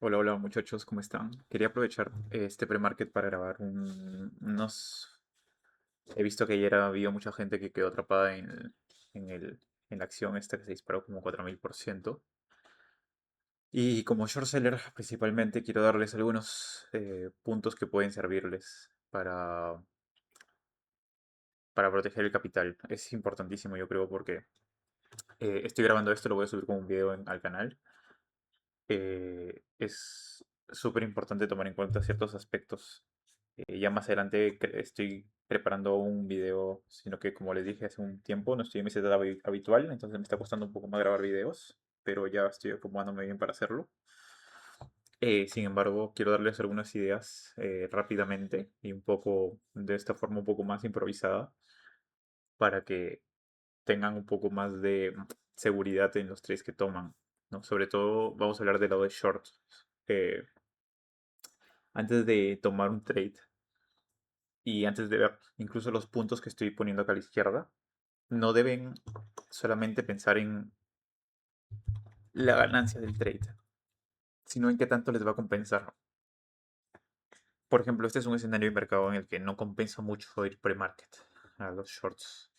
Hola, hola muchachos, ¿cómo están? Quería aprovechar este pre-market para grabar unos... He visto que ayer había mucha gente que quedó atrapada en el- en la acción esta que se disparó como 4000%. Y como short seller, principalmente quiero darles algunos puntos que pueden servirles para proteger el capital. Es importantísimo, yo creo, porque estoy grabando esto, lo voy a subir como un video al canal. Es súper importante tomar en cuenta ciertos aspectos. Ya más adelante estoy preparando un video, sino que como les dije hace un tiempo, no estoy en mi setup habitual, entonces me está costando un poco más grabar videos, pero ya estoy acomodándome bien para hacerlo. Sin embargo, quiero darles algunas ideas rápidamente y un poco de esta forma un poco más improvisada para que tengan un poco más de seguridad en los trades que toman, ¿no? Sobre todo vamos a hablar del lado de short. Eh, Antes de tomar un trade y antes de ver incluso los puntos que estoy poniendo acá a la izquierda, no deben solamente pensar en la ganancia del trade, sino en qué tanto les va a compensar. Por ejemplo, este es un escenario de mercado en el que no compensa mucho ir pre-market a los shorts.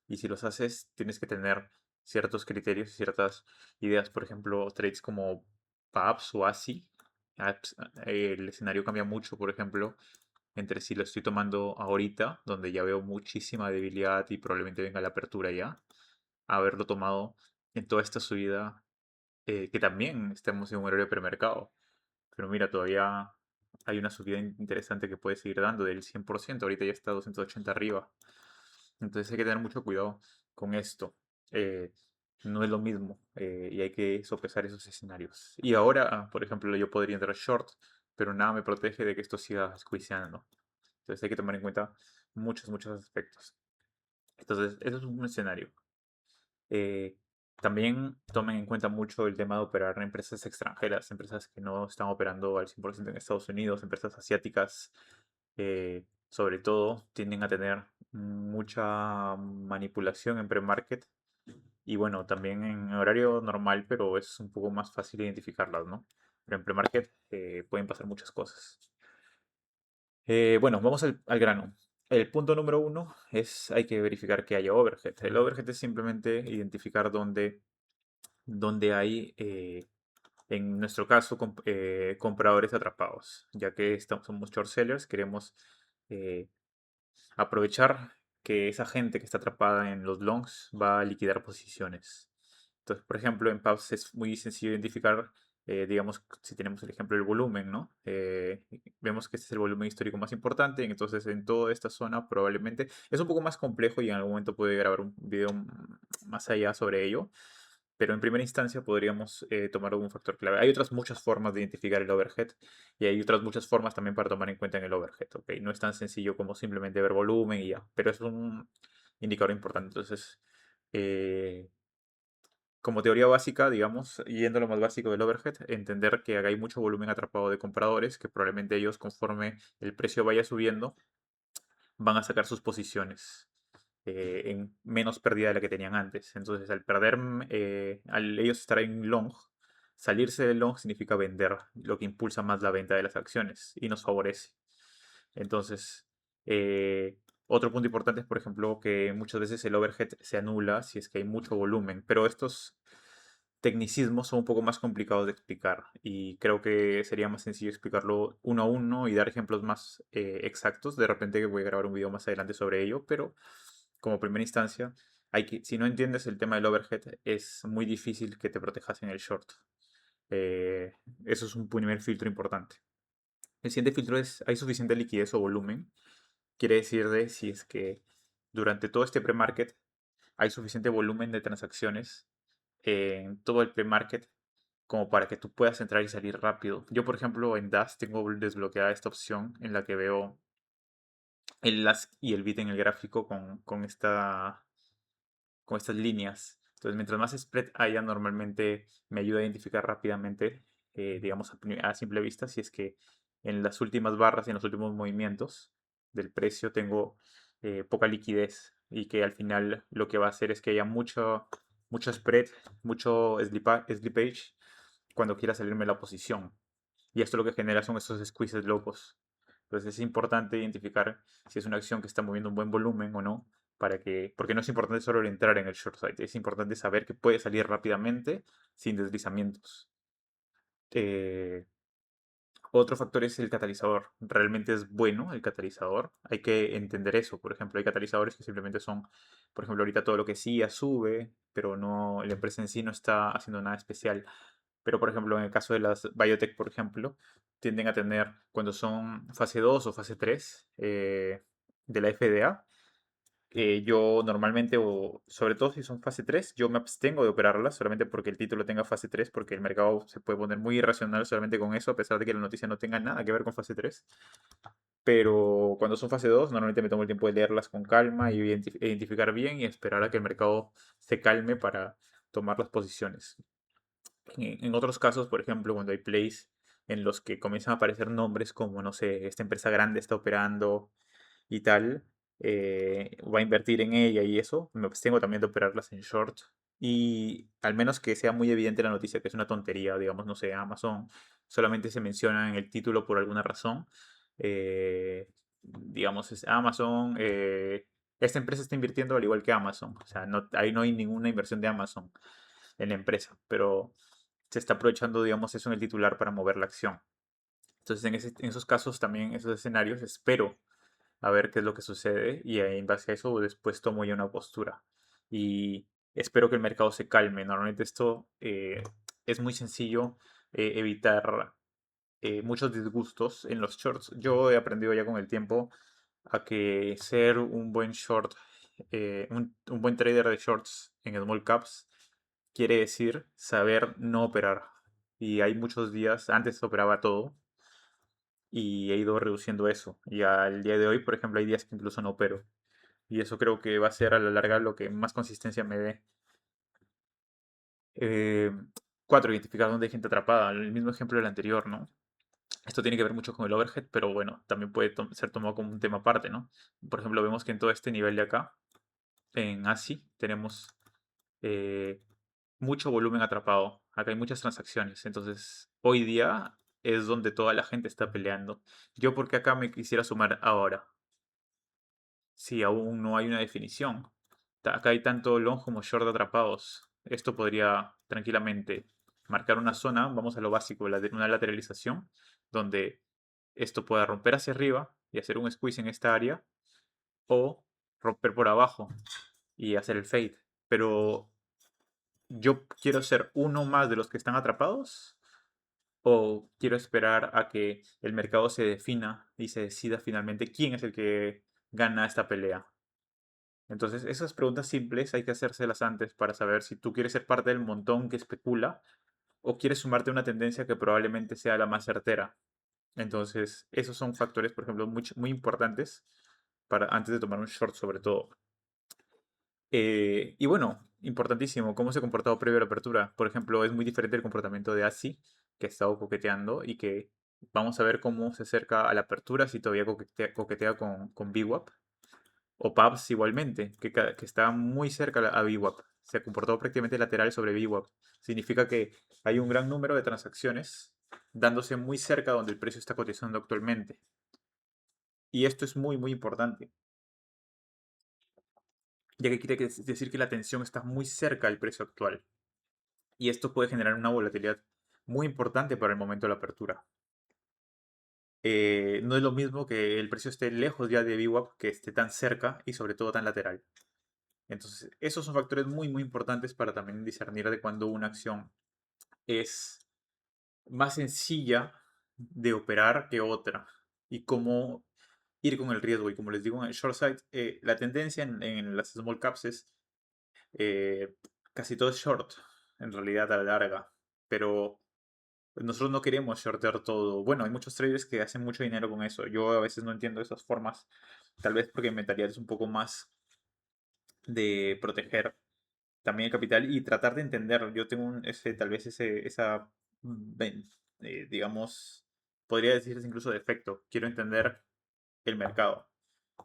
Y si los haces, tienes que tener ciertos criterios y ciertas ideas. Por ejemplo, trades como PAPS o ASI. El escenario cambia mucho, por ejemplo, entre si lo estoy tomando ahorita, donde ya veo muchísima debilidad y probablemente venga la apertura ya, a haberlo tomado en toda esta subida, que también estamos en un horario de premercado. Pero mira, todavía hay una subida interesante que puede seguir dando del 100%. Ahorita ya está 280 arriba. Entonces hay que tener mucho cuidado con esto. Eh, no es lo mismo y hay que sopesar esos escenarios. Y ahora, por ejemplo, yo podría entrar short, pero nada me protege de que esto siga squeezeando. Entonces hay que tomar en cuenta muchos aspectos. Entonces, eso es un escenario. Eh, También tomen en cuenta mucho el tema de operar en empresas extranjeras, empresas que no están operando al 100% en Estados Unidos, empresas asiáticas, sobre todo, tienden a tener mucha manipulación en pre-market y bueno, también en horario normal, pero es un poco más fácil identificarlas, ¿no? Pero en pre-market pueden pasar muchas cosas. Bueno, vamos al grano. El punto número uno es hay que verificar que haya overhead. El overhead es simplemente identificar dónde hay, en nuestro caso, compradores atrapados. Ya que somos short sellers, queremos eh, aprovechar que esa gente que está atrapada en los longs va a liquidar posiciones. Entonces, por ejemplo, en PAPS es muy sencillo identificar, digamos, si tenemos el ejemplo del volumen, ¿no? Vemos que este es el volumen histórico más importante, entonces en toda esta zona probablemente es un poco más complejo y en algún momento puede grabar un video más allá sobre ello, pero en primera instancia podríamos tomar algún factor clave. Hay otras muchas formas de identificar el overhead y hay otras muchas formas también para tomar en cuenta en el overhead, ¿ok? No es tan sencillo como simplemente ver volumen y ya, pero es un indicador importante. Entonces, eh, como teoría básica, digamos, yendo a lo más básico del overhead, entender que hay mucho volumen atrapado de compradores, que probablemente ellos, conforme el precio vaya subiendo, van a sacar sus posiciones en menos pérdida de la que tenían antes. Entonces, al perder, al ellos estar en long, salirse del long significa vender, lo que impulsa más la venta de las acciones y nos favorece. Entonces, otro punto importante es, por ejemplo, que muchas veces el overhead se anula si es que hay mucho volumen, pero estos tecnicismos son un poco más complicados de explicar y creo que sería más sencillo explicarlo uno a uno y dar ejemplos más exactos. De repente voy a grabar un video más adelante sobre ello, pero como primera instancia, si no entiendes el tema del overhead, es muy difícil que te protejas en el short. Eh, Eso es un primer filtro importante. El siguiente filtro es, ¿hay suficiente liquidez o volumen? Quiere decir de si es que durante todo este pre-market hay suficiente volumen de transacciones en todo el pre-market como para que tú puedas entrar y salir rápido. Yo, por ejemplo, en DAS tengo desbloqueada esta opción en la que veo el ask y el bit en el gráfico con estas líneas. Entonces, mientras más spread haya, normalmente me ayuda a identificar rápidamente, digamos, a simple vista, si es que en las últimas barras y en los últimos movimientos del precio tengo poca liquidez y que al final lo que va a hacer es que haya mucho spread, mucho slippage cuando quiera salirme la posición. Y esto lo que genera son esos squeezes locos. Entonces es importante identificar si es una acción que está moviendo un buen volumen o no, porque no es importante solo entrar en el short side, es importante saber que puede salir rápidamente sin deslizamientos. Eh, Otro factor es el catalizador. ¿Realmente es bueno el catalizador? Hay que entender eso. Por ejemplo, hay catalizadores que simplemente son, por ejemplo, ahorita todo lo que sí ya sube, pero no, la empresa en sí no está haciendo nada especial. Pero, por ejemplo, en el caso de las biotech, por ejemplo, tienden a tener, cuando son fase 2 o fase 3 de la FDA, yo normalmente, o sobre todo si son fase 3 yo me abstengo de operarlas solamente porque el título tenga fase 3 porque el mercado se puede poner muy irracional solamente con eso, a pesar de que la noticia no tenga nada que ver con fase 3. Pero cuando son fase 2 normalmente me tomo el tiempo de leerlas con calma y identificar bien y esperar a que el mercado se calme para tomar las posiciones. En otros casos, por ejemplo, cuando hay plays en los que comienzan a aparecer nombres como, no sé, esta empresa grande está operando y tal, va a invertir en ella y eso, me abstengo también de operarlas en short. Y al menos que sea muy evidente la noticia, que es una tontería, digamos, no sé, Amazon solamente se menciona en el título por alguna razón. Digamos, es Amazon, esta empresa está invirtiendo al igual que Amazon. O sea, no, ahí no hay ninguna inversión de Amazon en la empresa, pero se está aprovechando, digamos, eso en el titular para mover la acción. Entonces, en esos casos también, esos escenarios, espero a ver qué es lo que sucede y en base a eso después tomo ya una postura. Y espero que el mercado se calme. Normalmente esto es muy sencillo evitar muchos disgustos en los shorts. Yo he aprendido ya con el tiempo a que ser un buen short, un buen trader de shorts en small caps quiere decir saber no operar. Y hay muchos días, antes operaba todo y he ido reduciendo eso. Y al día de hoy, por ejemplo, hay días que incluso no opero. Y eso creo que va a ser a la larga lo que más consistencia me dé. Eh, Cuatro, identificar dónde hay gente atrapada. El mismo ejemplo del anterior, ¿no? Esto tiene que ver mucho con el overhead, pero bueno, también puede ser tomado como un tema aparte, ¿no? Por ejemplo, vemos que en todo este nivel de acá, en ASI, tenemos eh, mucho volumen atrapado. Acá hay muchas transacciones. Entonces, hoy día es donde toda la gente está peleando. Yo porque acá me quisiera sumar ahora, si aún no hay una definición. Acá hay tanto long como short atrapados. Esto podría tranquilamente marcar una zona, vamos a lo básico, una lateralización, donde esto pueda romper hacia arriba y hacer un squeeze en esta área, o romper por abajo y hacer el fade. Pero yo quiero ser uno más de los que están atrapados, o quiero esperar a que el mercado se defina y se decida finalmente quién es el que gana esta pelea. Entonces, esas preguntas simples hay que hacérselas antes para saber si tú quieres ser parte del montón que especula o quieres sumarte a una tendencia que probablemente sea la más certera. Entonces, esos son factores, por ejemplo, muy importantes para antes de tomar un short sobre todo. Y bueno, importantísimo, cómo se ha comportado previo a la apertura. Por ejemplo, es muy diferente el comportamiento de ASI, que ha estado coqueteando y que vamos a ver cómo se acerca a la apertura, si todavía coquetea con VWAP. O Pubs igualmente, que está muy cerca a VWAP. Se ha comportado prácticamente lateral sobre VWAP. Significa que hay un gran número de transacciones dándose muy cerca donde el precio está cotizando actualmente. Y esto es muy, muy importante, ya que quiere decir que la tensión está muy cerca del precio actual. Y esto puede generar una volatilidad muy importante para el momento de la apertura. No es lo mismo que el precio esté lejos ya de VWAP que esté tan cerca y sobre todo tan lateral. Entonces, esos son factores muy, muy importantes para también discernir de cuándo una acción es más sencilla de operar que otra y cómo ir con el riesgo. Y como les digo, en el short side, la tendencia en las small caps es eh, casi todo es short, en realidad a la larga, pero nosotros no queremos shortear todo. Bueno, hay muchos traders que hacen mucho dinero con eso. Yo a veces no entiendo esas formas, tal vez porque mi mentalidad es un poco más de proteger también el capital y tratar de entender. Yo tengo tal vez esa, digamos, podría decirse incluso defecto. Quiero entender el mercado.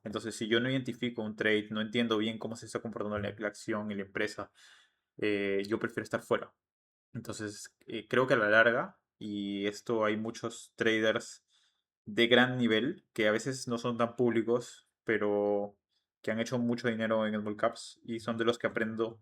Entonces, si yo no identifico un trade, no entiendo bien cómo se está comportando la acción y la empresa, yo prefiero estar fuera. Entonces, creo que a la larga y esto hay muchos traders de gran nivel que a veces no son tan públicos, pero que han hecho mucho dinero en small caps y son de los que aprendo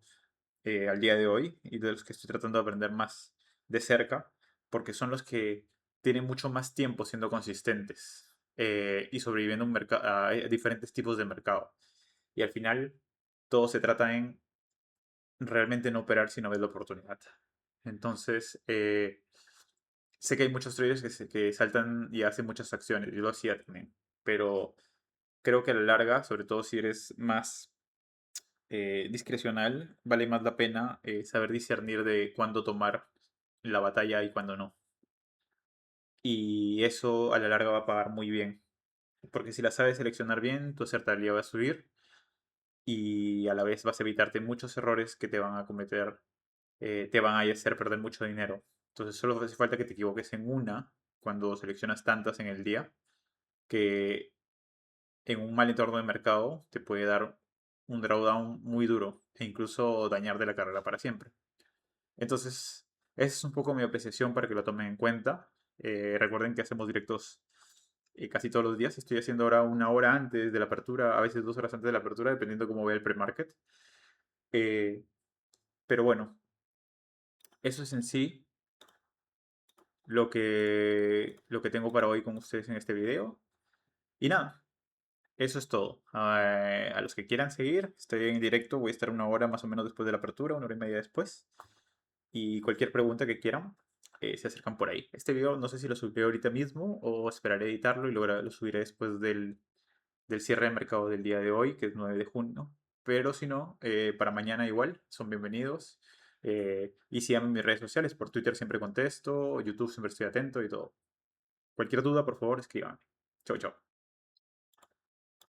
al día de hoy y de los que estoy tratando de aprender más de cerca, porque son los que tienen mucho más tiempo siendo consistentes y sobreviviendo a diferentes tipos de mercado. Y al final, todo se trata en realmente no operar si no ves la oportunidad. Entonces, sé que hay muchos traders que saltan y hacen muchas acciones, yo lo hacía también, pero creo que a la larga, sobre todo si eres más discrecional, vale más la pena saber discernir de cuándo tomar la batalla y cuándo no. Y eso a la larga va a pagar muy bien, porque si la sabes seleccionar bien, tu acertabilidad va a subir y a la vez vas a evitarte muchos errores que te van a cometer, te van a hacer perder mucho dinero. Entonces solo hace falta que te equivoques en una cuando seleccionas tantas en el día, que en un mal entorno de mercado te puede dar un drawdown muy duro e incluso dañar de la carrera para siempre. Entonces, esa es un poco mi apreciación para que lo tomen en cuenta. Recuerden que hacemos directos casi todos los días. Estoy haciendo ahora una hora antes de la apertura, a veces 2 horas antes de la apertura, dependiendo cómo vea el pre-market. Eh, pero bueno, eso es en sí lo que tengo para hoy con ustedes en este video. Y nada, eso es todo. A los que quieran seguir, estoy en directo, voy a estar una hora más o menos después de la apertura, una hora y media después. Y cualquier pregunta que quieran, se acercan por ahí. Este video no sé si lo subiré ahorita mismo o esperaré editarlo y luego lo subiré después del cierre de mercado del día de hoy, que es 9 de junio. Pero si no, para mañana igual, son bienvenidos. Y síganme en mis redes sociales, por Twitter siempre contesto, YouTube siempre estoy atento y todo. Cualquier duda, por favor, escríbanme. Chau, chau.